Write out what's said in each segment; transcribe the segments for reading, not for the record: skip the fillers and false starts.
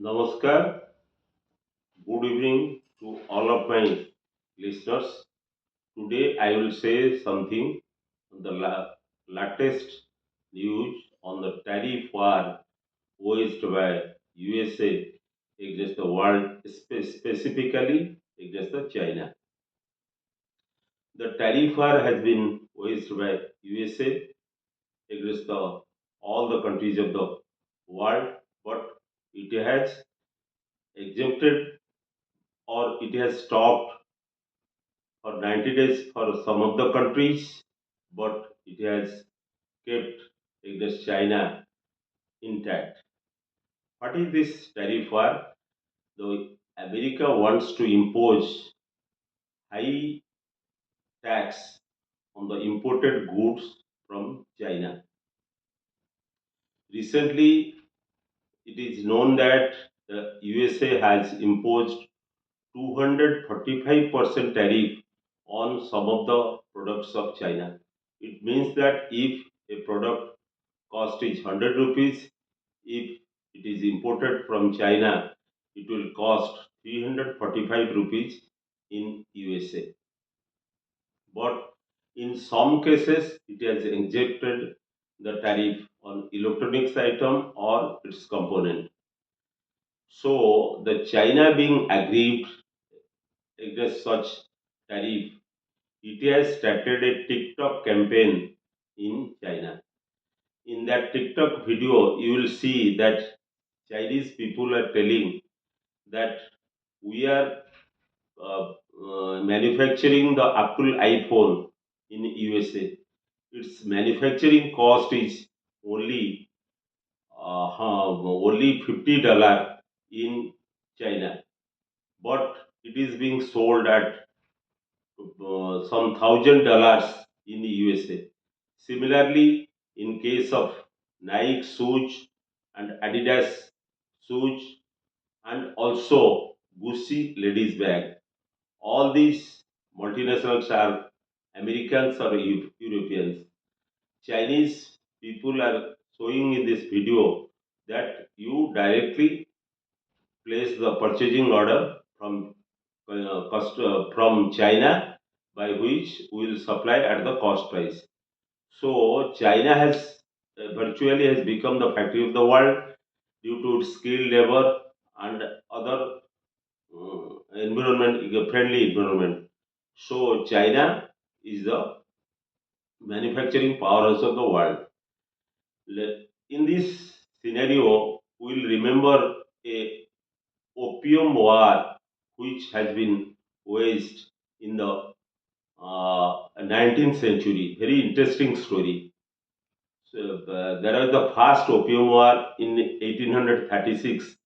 Namaskar, good evening to all of my listeners. Today I will say something on the latest news on the tariff war waged by USA against the world, specifically against the China. The tariff war has been waged by USA against all the countries of the world, but it has exempted or it has stopped for 90 days for some of the countries, but it has kept against China intact. What is this tariff war? The America wants to impose high tax on the imported goods from China. Recently, it is known that the USA has imposed 245% tariff on some of the products of China. It means that if a product cost is 100 rupees, if it is imported from China, it will cost 345 rupees in USA. But in some cases, it has injected the tariff on electronics item or its component. So the China being aggrieved against such tariff, it has started a TikTok campaign in China. In that TikTok video, you will see that Chinese people are telling that we are manufacturing the Apple iPhone in USA. Its manufacturing cost is only only $50 in China, but it is being sold at some $1,000 in USA. Similarly, in case of Nike shoes and Adidas shoes and also Gucci ladies bag, all these multinationals are Americans or Europeans. Chinese people are showing in this video that you directly place the purchasing order from China, by which we will supply at the cost price. So China has virtually has become the factory of the world due to its skilled labor and other environment friendly environment. So China is the manufacturing powerhouse of the world. In this scenario, we will remember a opium war which has been waged in the 19th century. Very interesting story. So, there was the first opium war in 1836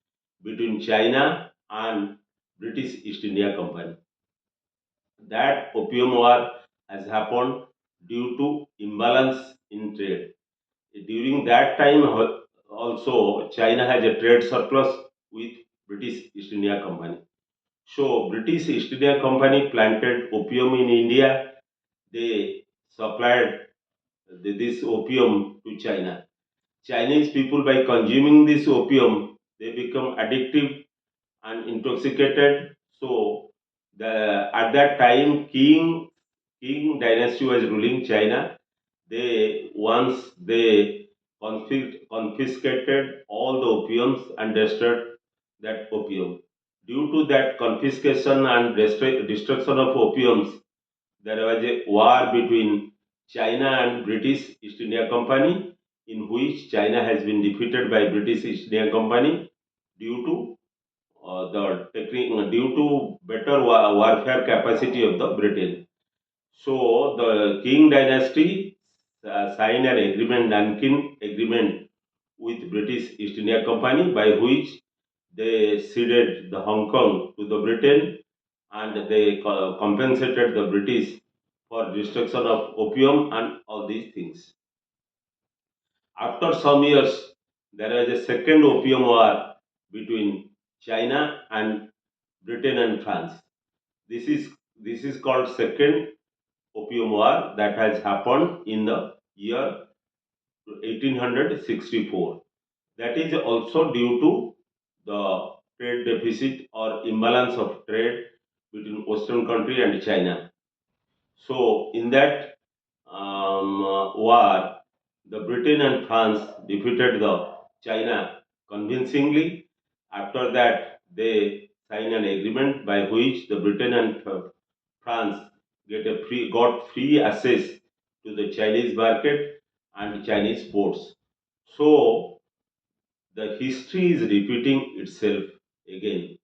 between China and British East India Company. That opium war has happened due to imbalance in trade. During that time, also China has a trade surplus with British East India Company. So British East India Company planted opium in India. They supplied this opium to China. Chinese people, by consuming this opium, they become addictive and intoxicated. So at that time, King dynasty was ruling China. They confiscated all the opiums and destroyed that opium. Due to that confiscation and destruction of opiums, there was a war between China and British East India Company, in which China has been defeated by British East India Company due to due to better warfare capacity of the Britain. So the King dynasty signed an agreement, Nankin Agreement, with British East India Company, by which they ceded the Hong Kong to the Britain, and they compensated the British for destruction of opium and all these things. After some years, there was a second opium war between China and Britain and France. This is called second opium war that has happened in the year 1864. That is also due to the trade deficit or imbalance of trade between Western country and China. So in that war, the Britain and France defeated the China convincingly. After that, they signed an agreement by which the Britain and France got free access to the Chinese market and Chinese ports. So the history is repeating itself again.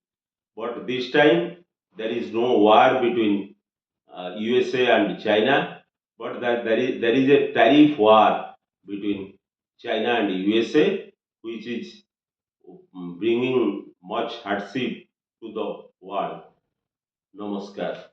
But this time there is no war between USA and China, but that there is a tariff war between China and USA, which is bringing much hardship to the world. Namaskar.